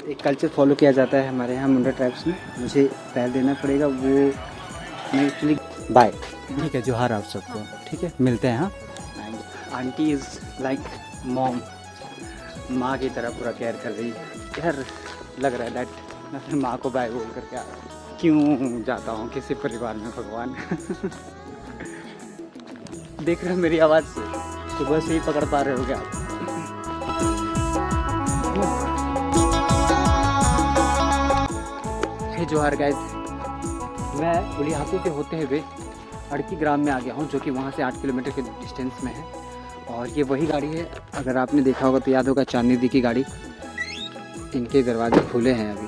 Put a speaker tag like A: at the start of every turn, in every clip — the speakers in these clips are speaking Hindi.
A: एक कल्चर फॉलो किया जाता है हमारे यहाँ मुंडा ट्राइब्स में। मुझे पैर देना पड़ेगा, वो मैं एक्चुअली बाय। ठीक है, जोहार आप सबको। ठीक है, मिलते हैं। हाँ, आंटी इज़ लाइक मॉम, माँ की तरह पूरा केयर कर रही है। यार लग रहा है दैट मैं अपनी माँ को बाय बोल करके क्यों जाता हूँ किसी परिवार में भगवान। देख रहे हो मेरी आवाज़ से, सुबह से ही पकड़ पा रहे हो क्या आप? हे जोहार गाइस, मैं उलिहातू से होते हुए अड़की ग्राम में आ गया हूँ, जो कि वहाँ से 8 किलोमीटर के डिस्टेंस में है। और ये वही गाड़ी है, अगर आपने देखा होगा तो याद होगा, चांदनी दी की गाड़ी। इनके दरवाजे खुले हैं अभी,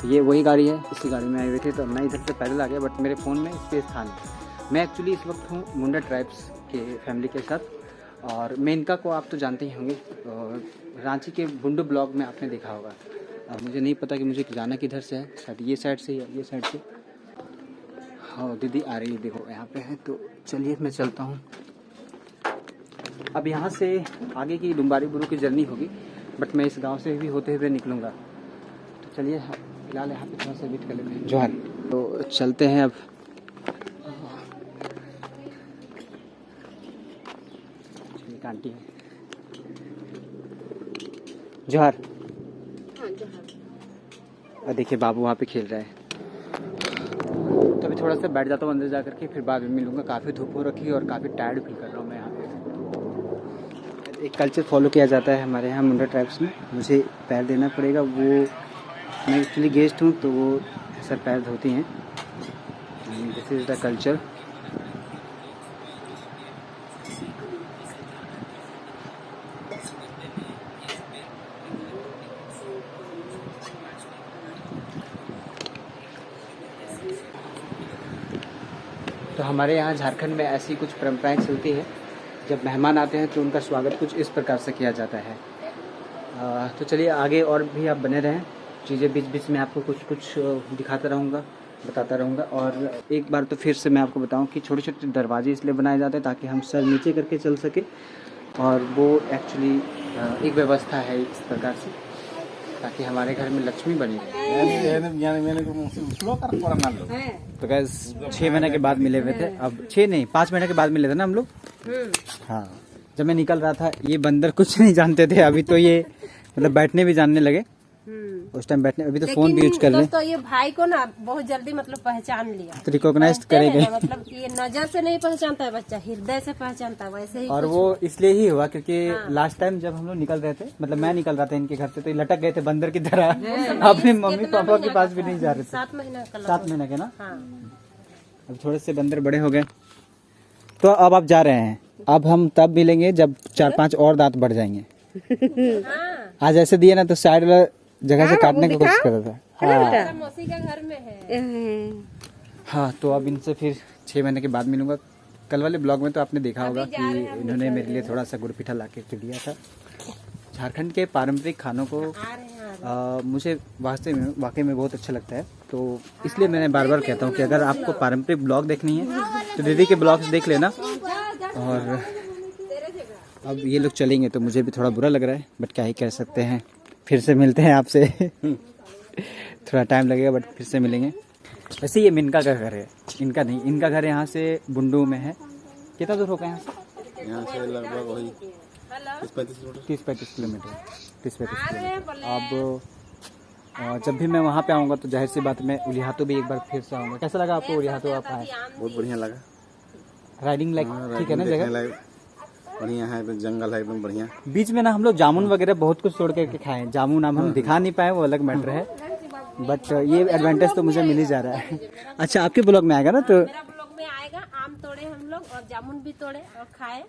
A: तो ये वही गाड़ी है। इसी गाड़ी में आए हुए थे, तो मैं इधर से पैदल आ गया, बट मेरे फ़ोन में स्पेस था नहीं। मैं एक्चुअली इस वक्त हूँ मुंडा ट्राइब्स के फैमिली के साथ। और मेनका को आप तो जानते ही होंगे, रांची के बुंडू ब्लॉक में आपने देखा होगा। अब मुझे नहीं पता कि मुझे जाना किधर से है, शायद ये साइड से या ये साइड से। हाँ, दीदी आ रही है, देखो यहाँ पे है। तो चलिए मैं चलता हूँ। अब यहाँ से आगे की डुम्बारी बुरू की जर्नी होगी, बट मैं इस गांव से भी होते हुए निकलूँगा। तो चलिए फिलहाल यहाँ पे थोड़ा सा वेट कर लेते हैं। जोहार, तो चलते हैं अब। आंटी है, जोहार। और देखिए बाबू वहाँ पे खेल रहा है। तो अभी थोड़ा सा बैठ जाता हूँ अंदर जा करके, फिर बाद में मिलूँगा। काफ़ी धूप हो रखी है और काफ़ी टायर्ड फील कर रहा हूँ मैं यहाँ पे। एक कल्चर फॉलो किया जाता है हमारे यहाँ मुंडा ट्राइब्स में। मुझे पैर देना पड़ेगा, वो मैं एक्चुअली गेस्ट हूँ, तो वो सर पैर धोती हैं। This is the culture. तो हमारे यहाँ झारखंड में ऐसी कुछ परंपराएं चलती है। जब मेहमान आते हैं तो उनका स्वागत कुछ इस प्रकार से किया जाता है। तो चलिए आगे और भी आप बने रहें, चीज़ें बीच बीच में आपको कुछ कुछ दिखाता रहूँगा, बताता रहूँगा। और एक बार तो फिर से मैं आपको बताऊँ कि छोटे छोटे दरवाजे इसलिए बनाए जाते हैं ताकि हम सर नीचे करके चल सके। और वो एक्चुअली एक व्यवस्था है इस प्रकार से, ताकि हमारे घर में लक्ष्मी बनी रहे। तो गैस 6 महीने के बाद मिले हुए थे। अब 6 नहीं 5 महीने के बाद मिले थे ना हम लोग। हाँ, जब मैं निकल रहा था ये बंदर कुछ नहीं जानते थे, अभी तो ये मतलब बैठने भी जानने लगे। उस टाइम बैठने, अभी तो फोन भी यूज कर रहे हैं।
B: तो ये भाई को ना बहुत जल्दी मतलब पहचान लिया,
A: तो रिकॉग्नाइज करेंगे।
B: मतलब ये नजर से नहीं पहचानता है बच्चा, हृदय से पहचानता है। वैसे ही
A: और वो इसलिए ही हुआ क्योंकि लास्ट टाइम जब हम लोग निकल रहे थे, मतलब मैं निकल रहा था इनके घर से, तो ये लटक गए थे बंदर की तरह। अपने मम्मी पापा के पास भी नहीं जा रहे थे।
B: 7 महीना का
A: 7 महीने के ना। अब थोड़े से बंदर बड़े हो गए, तो अब आप जा रहे हैं। अब हम तब मिलेंगे जब 4-5 और दांत बढ़ जाएंगे। आज ऐसे दिए ना, तो साइड वाला जगह से काटने की कोशिश कर रहा था। हाँ,
B: मौसी का घर में है।
A: हाँ, तो अब इनसे फिर 6 महीने के बाद मिलूंगा। कल वाले ब्लॉग में तो आपने देखा होगा कि इन्होंने मेरे लिए थोड़ा सा गुड़ पिठा ला के दिया था। झारखंड के पारंपरिक खानों को मुझे वाकई में बहुत अच्छा लगता है। तो इसलिए मैंने बार बार कहता हूँ कि अगर आपको पारंपरिक ब्लॉग देखनी है तो दीदी के ब्लॉग्स देख लेना। और अब ये लोग चलेंगे तो मुझे भी थोड़ा बुरा लग रहा है, बट क्या ही कह सकते हैं। फिर से मिलते हैं आपसे। थोड़ा टाइम लगेगा बट फिर से मिलेंगे। वैसे ये मिनका का घर है, इनका नहीं। इनका घर यहाँ से बुंडू में है। कितना दूर होगा यहाँ से?
C: यहाँ से लगभग वही
A: 30-35 किलोमीटर। 30-35 किलोमीटर। अब जब भी मैं वहाँ पे आऊँगा तो जाहिर सी बात मैं उलिहातू भी एक बार फिर से आऊँगा। कैसा लगा आपको उलिहातू? आप आए?
C: बहुत बढ़िया लगा।
A: राइडिंग लाइक ठीक है ना जगह?
C: बढ़िया है, एकदम जंगल है, एकदम बढ़िया।
A: बीच में ना हम लोग जामुन वगैरह बहुत कुछ तोड़ के खाए। जामुन हम दिखा नहीं पाए, वो अलग मैटर है, बट ये एडवांटेज तो मुझे मिल ही जा रहा है। अच्छा, आपके ब्लॉग में आएगा ना? तो
B: मेरा ब्लॉग में आएगा। आम तोड़े हम लोग और जामुन भी तोड़े और खाए।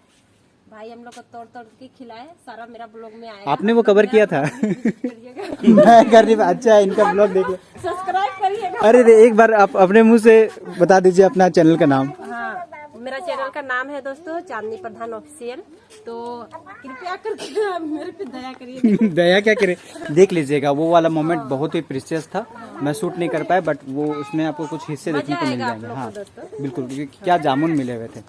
B: भाई हम लोग को तोड़ तोड़ के खिलाए, सारा मेरा ब्लॉग में आएगा।
A: आपने वो कवर किया था? मैं कर रही। अच्छा, इनका ब्लॉग देखिए,
B: सब्सक्राइब करिएगा।
A: अरे एक बार आप अपने मुंह से बता दीजिए अपना चैनल का नाम।
B: हाँ, मेरा चैनल का नाम है दोस्तों चांदनी प्रधान ऑफिशियल। तो कृपया करके मेरे पे दया करिए।
A: दया क्या करे, देख लीजिएगा। वो वाला मोमेंट बहुत ही प्रीशियस था। मैं शूट नहीं कर पाया, बट वो उसमें आपको कुछ हिस्से देखने को मिल जाएंगे। हाँ बिल्कुल, क्योंकि क्या जामुन मिले हुए थे।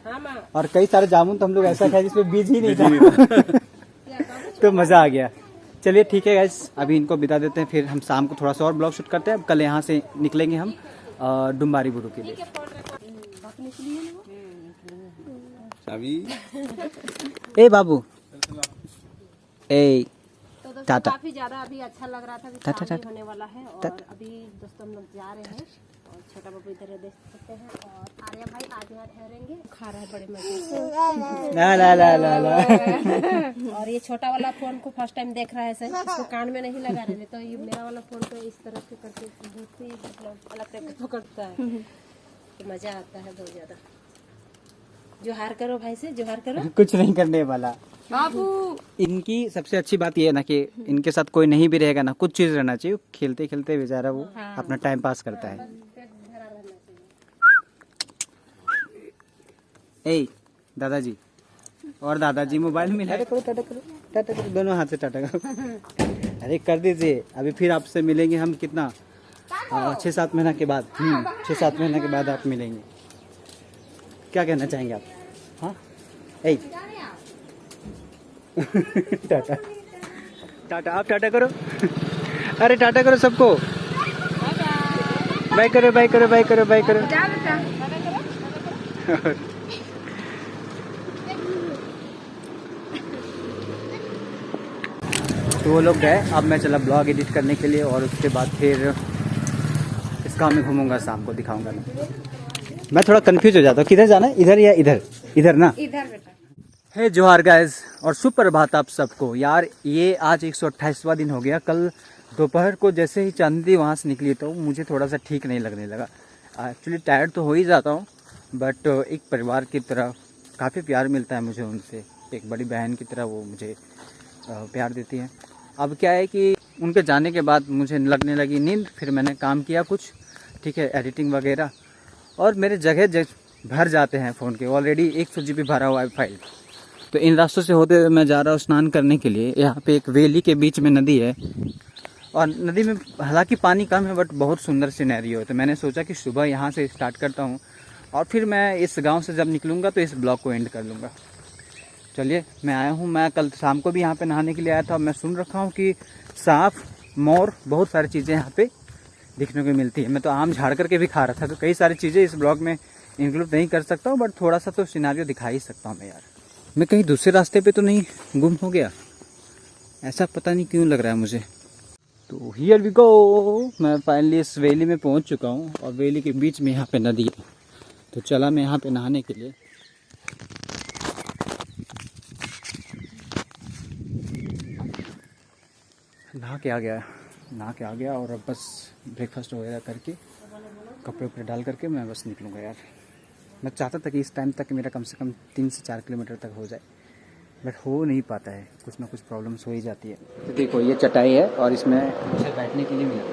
A: और कई सारे जामुन तो हम लोग ऐसा खाए जिसमें बीज ही नहीं था। तो मजा आ गया। चलिए ठीक है गाइस, अभी इनको बिता देते हैं, फिर हम शाम को थोड़ा सा और ब्लॉग शूट करते हैं। अब कल यहाँ से निकलेंगे हम डुम्बारी बुरू के लिए।
C: अभी
A: ए बाबू ए
B: तो दोस्तों
A: टाटा।
B: काफी ज्यादा अभी अच्छा लग रहा था, अभी
A: टाटा,
B: शाम ही
A: टाटा।
B: होने वाला है और
A: टाटा।
B: अभी दोस्तों हम लोग जा रहे हैं और छोटा बाबू इधर देख सकते हैं और आर्या भाई आज यहाँ ठहरेंगे, खा रहा है बड़े मजे से।
A: ला ला ला ला ला।
B: और ये छोटा वाला फोन को फर्स्ट टाइम देख रहा है सर, इसको कान में नहीं लगा रहे, तो ये मेरा वाला फोन को इस तरह से करके बहुत ही मतलब अलग तरह से पकड़ता है, तो मजा आता है बहुत ज्यादा। जोहार करो भाई से, जोहार करो।
A: कुछ नहीं करने वाला
B: बाबू।
A: इनकी सबसे अच्छी बात ये है ना कि इनके साथ कोई नहीं भी रहेगा ना, कुछ चीज रहना चाहिए, खेलते खेलते बेचारा वो अपना टाइम पास करता है। ए दादाजी और दादाजी मोबाइल में टाटा करो, टाटा करो, टाटा करो, दोनों हाथ से टाटा करो। अरे कर दीजिए, अभी फिर आपसे मिलेंगे हम कितना 6-7 महीना के बाद। 6-7 महीना के बाद आप मिलेंगे। क्या कहना चाहेंगे आप? हाँ ए टाटा टाटा, आप टाटा करो। अरे टाटा करो सबको, बाय करो, बाय करो, बाय करो, बाय करो। तो वो लोग गए, अब मैं चला ब्लॉग एडिट करने के लिए और उसके बाद फिर इसका मैं घूमूंगा, शाम को दिखाऊंगा। मैं थोड़ा कंफ्यूज हो जाता हूँ, किधर जाना है, इधर या इधर? इधर ना।
B: इधर बेटा।
A: हे जोहार गाइस और सुप्रभात आप सबको। यार ये आज 128वां दिन हो गया। कल दोपहर को जैसे ही चांदी वहाँ से निकली तो मुझे थोड़ा सा ठीक नहीं लगने लगा। एक्चुअली टायर्ड तो हो ही जाता हूँ, बट एक परिवार की तरह काफ़ी प्यार मिलता है मुझे उनसे, एक बड़ी बहन की तरह वो मुझे प्यार देती है। अब क्या है कि उनके जाने के बाद मुझे लगने लगी नींद, फिर मैंने काम किया कुछ, ठीक है, एडिटिंग वगैरह, और मेरे जगह भर जाते हैं फ़ोन के। ऑलरेडी 100 GB भरा हुआ है फाइल। तो इन रास्तों से होते हुए मैं जा रहा हूँ स्नान करने के लिए। यहाँ पे एक वेली के बीच में नदी है और नदी में हालांकि पानी कम है बट बहुत सुंदर सिनेरियो है। तो मैंने सोचा कि सुबह यहाँ से स्टार्ट करता हूँ और फिर मैं इस गांव से जब निकलूँगा तो इस ब्लॉग को एंड कर लूँगा। चलिए मैं आया हूँ, मैं कल शाम को भी यहाँ पे नहाने के लिए आया था। मैं सुन रखा हूँ कि सांप, मोर, बहुत सारी चीज़ें यहाँ पे दिखने को मिलती है। मैं तो आम झाड़ करके भी खा रहा था, तो कई सारी चीज़ें इस ब्लॉग में इंक्लूड नहीं कर सकता हूँ, बट थोड़ा सा तो सिनेरियो दिखा ही सकता हूँ मैं। यार मैं कहीं दूसरे रास्ते पे तो नहीं गुम हो गया, ऐसा पता नहीं क्यों लग रहा है मुझे। तो हियर वी गो, मैं फाइनली इस वैली में पहुंच चुका हूं और वैली के बीच में यहाँ पे नदी है। तो चला मैं यहाँ पे नहाने के लिए। नहा के आ गया और अब बस ब्रेकफास्ट वगैरह करके कपड़े उपड़े डाल करके मैं बस निकलूँगा। यार मैं चाहता था कि इस टाइम तक मेरा कम से कम 3 से 4 किलोमीटर तक हो जाए, बट हो नहीं पाता है, कुछ ना कुछ प्रॉब्लम्स हो ही जाती है। तो देखो ये चटाई है और इसमें मुझे बैठने के लिए मिला।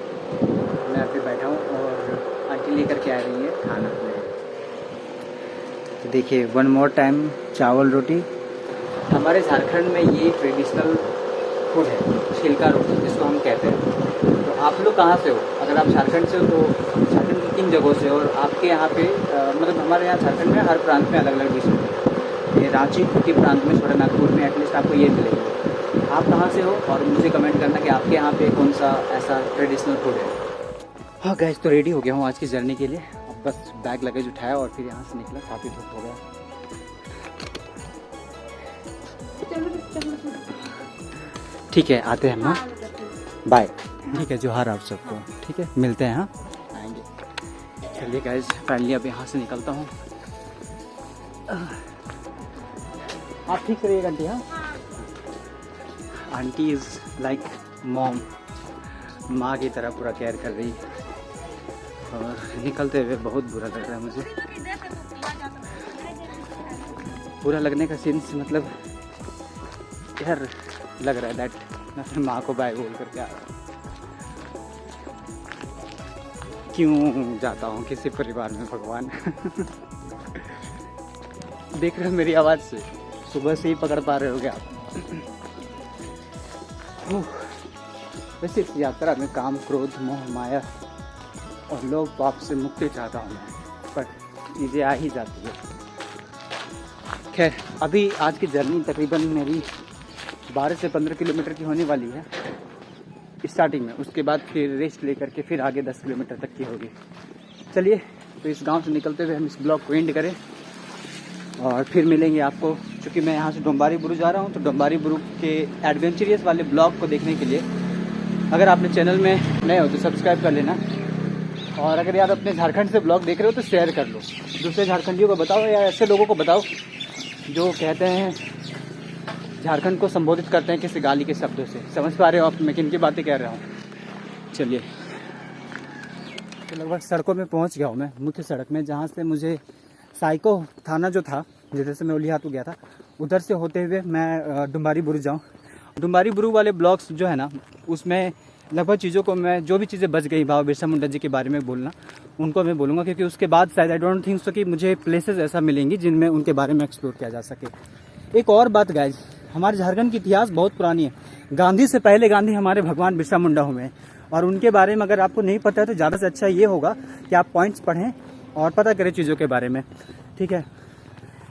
A: मैं अभी बैठा हूँ और आंटी लेकर के आ रही है खाना। तो देखिए वन मोर टाइम चावल रोटी। हमारे झारखंड में ये ट्रेडिशनल फूड है, छिलका रोटी जिसको हम कहते हैं। तो आप लोग कहाँ से हो? अगर आप झारखंड से हो तो झारखंड की किन जगहों से, और आपके यहाँ पे मतलब हमारे यहाँ झारखंड में हर प्रांत में अलग अलग डिश है। ये रांची के प्रांत में, छोटा नागपुर में एटलीस्ट आपको ये मिलेगी। आप कहाँ से हो और मुझे कमेंट करना कि आपके यहाँ पे कौन सा ऐसा ट्रेडिशनल फूड है। हाँ गाइस, तो रेडी हो गया हूँ आज की जर्नी के लिए। अब बस बैग लगेज उठाया और फिर यहाँ से निकला, काफ़ी धूप हो गया। ठीक है, आते हैं हम, बाय। ठीक है, जोहार आप सबको। ठीक है, मिलते हैं, हाँ आएंगे। चलिए गाइस, फाइनली अब यहाँ से निकलता हूँ। आप ठीक से रहिएगा आंटी। हाँ, आंटी इज़ लाइक मॉम, माँ की तरह पूरा केयर कर रही है। और निकलते हुए बहुत बुरा लग रहा है मुझे। बुरा लगने का सीन्स मतलब यार लग रहा है दैट मैं अपनी माँ को बाय बोल करके आ रहा हूँ। क्यों जाता हूँ किसी परिवार में भगवान। देख रहे हो मेरी आवाज़ से, सुबह से ही पकड़ पा रहे हो क्या आप? वैसे इस यात्रा में काम, क्रोध, मोह, माया और लोभ पाप से मुक्ति चाहता हूँ, पर चीज़ें आ ही जाती है। खैर, अभी आज की जर्नी तकरीबन मेरी 12 से 15 किलोमीटर की होने वाली है। स्टार्टिंग में, उसके बाद फिर रेस्ट लेकर के फिर आगे 10 किलोमीटर तक की होगी। चलिए, तो इस गांव से निकलते हुए हम इस ब्लॉग को एंड करें और फिर मिलेंगे आपको। क्योंकि मैं यहाँ से डोम्बारी बुरु जा रहा हूँ, तो डोम्बारी बुरु के एडवेंचरियस वाले ब्लॉग को देखने के लिए अगर आपने चैनल में नए हो तो सब्सक्राइब कर लेना। और अगर यार अपने झारखंड से ब्लॉग देख रहे हो तो शेयर कर लो, दूसरे झारखंडियों को बताओ या ऐसे लोगों को बताओ जो कहते हैं झारखंड को संबोधित करते हैं किसी गाली के शब्दों से। समझ पा रहे हो आप मैं किन की बातें कह रहा हूँ। चलिए, तो लगभग सड़कों में पहुँच गया हूँ मैं, मुख्य सड़क में, जहाँ से मुझे साइको थाना जो था, जिधर से मैं उलिहातू गया था, उधर से होते हुए मैं डोम्बारी बुरु जाऊँ। डोम्बारी बुरु वाले ब्लॉग्स जो है ना, उसमें लगभग चीज़ों को मैं, जो भी चीज़ें बच गई बाबा बिरसा मुंडा जी के बारे में बोलना, उनको मैं बोलूँगा। क्योंकि उसके बाद शायद आई डोंट थिंक सो कि मुझे प्लेसेस ऐसा मिलेंगी जिनमें उनके बारे में एक्सप्लोर किया जा सके। एक और बात गाइज, हमारे झारखंड की इतिहास बहुत पुरानी है। गांधी से पहले गांधी हमारे भगवान बिरसा मुंडा हुए हैं, और उनके बारे में अगर आपको नहीं पता है तो ज़्यादा से अच्छा ये होगा कि आप पॉइंट्स पढ़ें और पता करें चीज़ों के बारे में, ठीक है।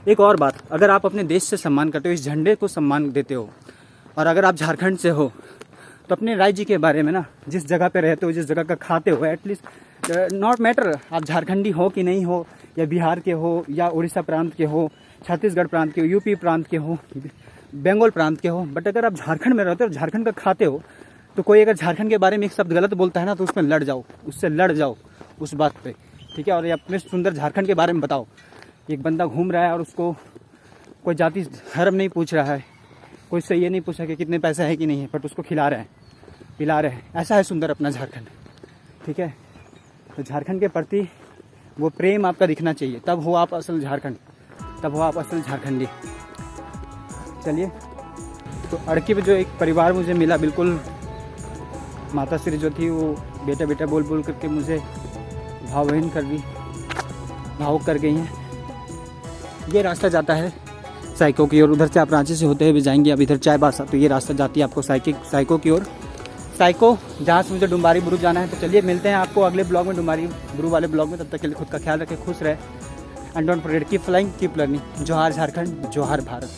A: एक और बात, अगर आप अपने देश से सम्मान करते हो, इस झंडे को सम्मान देते हो, और अगर आप झारखंड से हो तो अपने राज्य के बारे में ना, जिस जगह पे रहते हो, जिस जगह का खाते हो, एटलीस्ट नॉट मैटर आप झारखंडी हो कि नहीं हो, या बिहार के हो, या उड़ीसा प्रांत के हो, छत्तीसगढ़ प्रांत के हो, यूपी प्रांत के हो, बंगाल प्रांत के हो, बट अगर आप झारखंड में रहते हो, झारखंड का खाते हो, तो कोई अगर झारखंड के बारे में एक शब्द गलत बोलता है ना, तो उसमें लड़ जाओ, उससे लड़ जाओ उस बात पे, ठीक है। और ये अपने सुंदर झारखंड के बारे में बताओ। एक बंदा घूम रहा है और उसको कोई जाति धर्म नहीं पूछ रहा है, कोई से ये नहीं पूछा कि कितने पैसे है कि नहीं है, बट उसको खिला रहे हैं, पिला रहे हैं। ऐसा है सुंदर अपना झारखंड, ठीक है। तो झारखंड के प्रति वो प्रेम आपका दिखना चाहिए, तब हो आप असल झारखंड, तब हो आप असल झारखंडी। चलिए, तो अड़की में जो एक परिवार मुझे मिला, बिल्कुल माता श्री जो थी वो बेटा बेटा बोल बोल करके मुझे भावहीन कर दी, भावुक कर गई हैं। ये रास्ता जाता है साइको की ओर, उधर से आप रांची से होते हुए भी जाएंगे, अब इधर चाय बासा, तो ये रास्ता जाती है आपको साइको की ओर, साइको, जहाँ से मुझे डोम्बारी बुरु जाना है। तो चलिए, मिलते हैं आपको अगले ब्लॉग में, डोम्बारी बुरु वाले ब्लॉग में। तब तक के लिए खुद का ख्याल रखें, खुश रहे, and don't forget keep flying, keep learning. जोहार झारखंड, जोहार भारत।